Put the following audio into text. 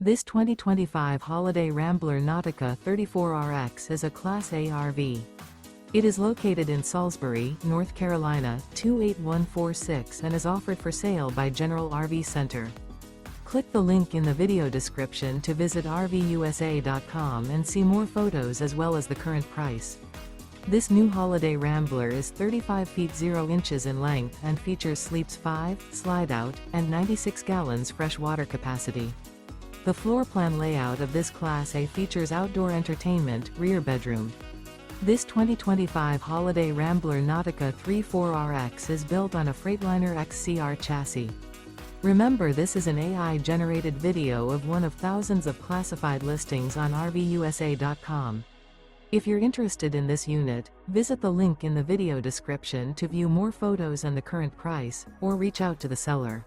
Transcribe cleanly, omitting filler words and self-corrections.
This 2025 Holiday Rambler Nautica 34RX is a Class A RV. It is located in Salisbury, North Carolina, 28146 and is offered for sale by General RV Center. Click the link in the video description to visit RVUSA.com and see more photos as well as the current price. This new Holiday Rambler is 35 feet 0 inches in length and features sleeps 5, Slideout, and 96 gallons fresh water capacity. The floor plan layout of this Class A features outdoor entertainment, rear bedroom. This 2025 Holiday Rambler Nautica 34RX is built on a Freightliner XCR chassis. Remember, this is an AI-generated video of one of thousands of classified listings on RVUSA.com. If you're interested in this unit, visit the link in the video description to view more photos and the current price, or reach out to the seller.